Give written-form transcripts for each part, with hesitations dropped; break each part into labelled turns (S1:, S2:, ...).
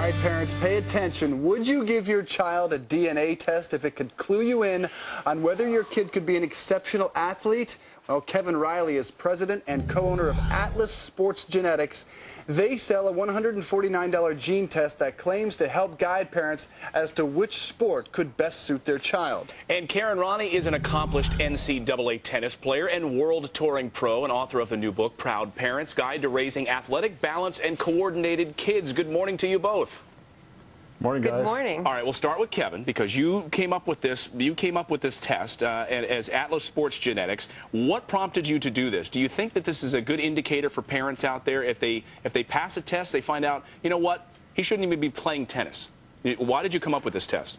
S1: right, parents, pay attention. Would you give your child a DNA test if it could clue you in on whether your kid could be an exceptional athlete? Well, Kevin Riley is president and co-owner of Atlas Sports Genetics. They sell a $149 gene test that claims to help guide parents as to which sport could best suit their child.
S2: And Karen Ronney is an accomplished NCAA tennis player and world touring pro and author of the new book, Proud Parents, Guide to Raising Athletic, Balanced, and Coordinated Kids. Good morning to you both.
S3: Morning, guys.
S4: Good morning.
S2: All right, we'll start with Kevin because you came up with this. You came up with this test as Atlas Sports Genetics. What prompted you to do this? Do you think that this is a good indicator for parents out there? If they pass a test, they find out, you know what, he shouldn't even be playing tennis. Why did you come up with this test?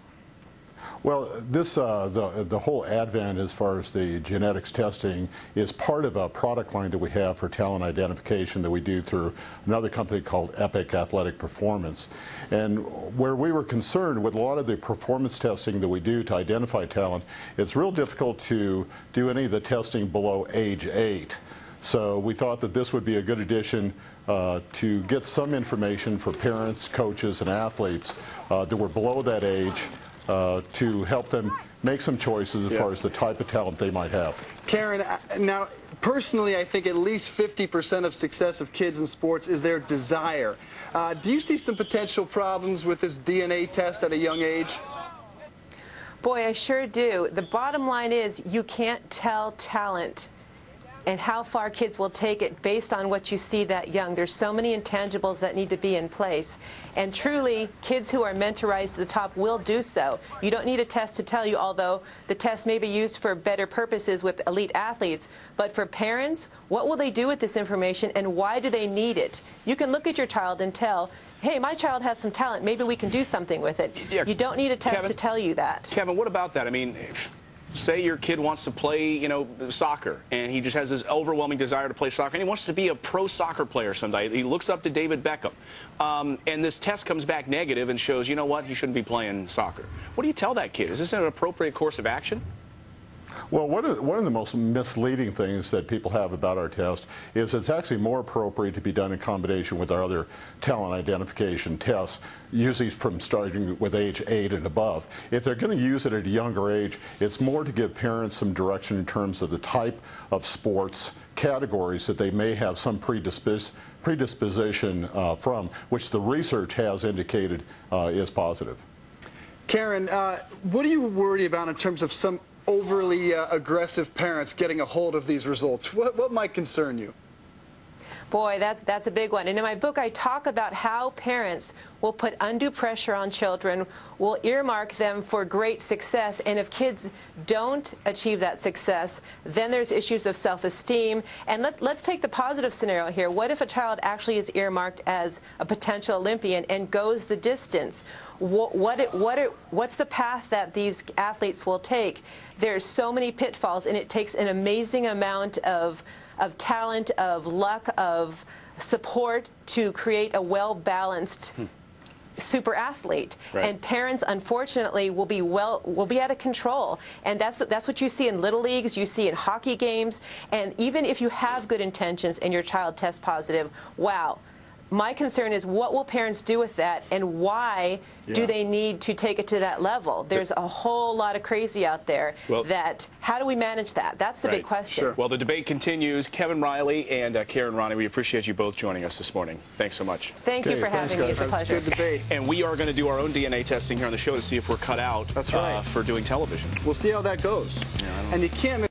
S3: Well, this the whole advent as far as the genetics testing is part of a product line that we have for talent identification that we do through another company called Epic Athletic Performance. And where we were concerned with a lot of the performance testing that we do to identify talent, it's real difficult to do any of the testing below age 8. So we thought that this would be a good addition to get some information for parents, coaches, and athletes that were below that age, to help them make some choices as far as the type of talent they might have.
S1: Karen, now, personally, I think at least 50% of success of kids in sports is their desire. Do you see some potential problems with this DNA test at a young age?
S4: Boy, I sure do. The bottom line is you can't tell talent and how far kids will take it based on what you see that young. There's so many intangibles that need to be in place. And truly, kids who are meant to rise to the top will do so. You don't need a test to tell you, although the test may be used for better purposes with elite athletes. But for parents, what will they do with this information and why do they need it? You can look at your child and tell, hey, my child has some talent, maybe we can do something with it.
S2: Yeah,
S4: you don't need a test
S2: Kevin,
S4: to tell you that.
S2: Kevin, what about that? I mean, say your kid wants to play, soccer, and he just has this overwhelming desire to play soccer, and he wants to be a pro soccer player someday. He looks up to David Beckham, and this test comes back negative and shows, you know what, he shouldn't be playing soccer. What do you tell that kid? Is this an appropriate course of action?
S3: Well, one of the most misleading things that people have about our test is it's actually more appropriate to be done in combination with our other talent identification tests, usually from starting with age 8 and above. If they're going to use it at a younger age, it's more to give parents some direction in terms of the type of sports categories that they may have some predisposition from, which the research has indicated is positive.
S1: Karen, what are you worried about in terms of some overly aggressive parents getting a hold of these results? What might concern you?
S4: Boy, that's a big one. And in my book, I talk about how parents will put undue pressure on children, will earmark them for great success, and if kids don't achieve that success, then there's issues of self-esteem. And let's take the positive scenario here. What if a child actually is earmarked as a potential Olympian and goes the distance? What's the path that these athletes will take? There's so many pitfalls, and it takes an amazing amount of talent, of luck, of support to create a well-balanced super athlete.
S2: Right.
S4: And parents, unfortunately, will be out of control. And that's what you see in little leagues, you see in hockey games. And even if you have good intentions and your child tests positive, wow. My concern is what will parents do with that, and why do they need to take it to that level? There's a whole lot of crazy out there. How do we manage that? That's the big question.
S1: Sure.
S2: Well, the debate continues. Kevin Riley and Karen Ronney, we appreciate you both joining us this morning. Thanks so much.
S4: Thank you for having me. It's a pleasure.
S1: Good debate.
S2: And we are going to do our own DNA testing here on the show to see if we're cut out
S1: for
S2: doing television.
S1: We'll see how that goes.
S2: Yeah,
S1: and you can't miss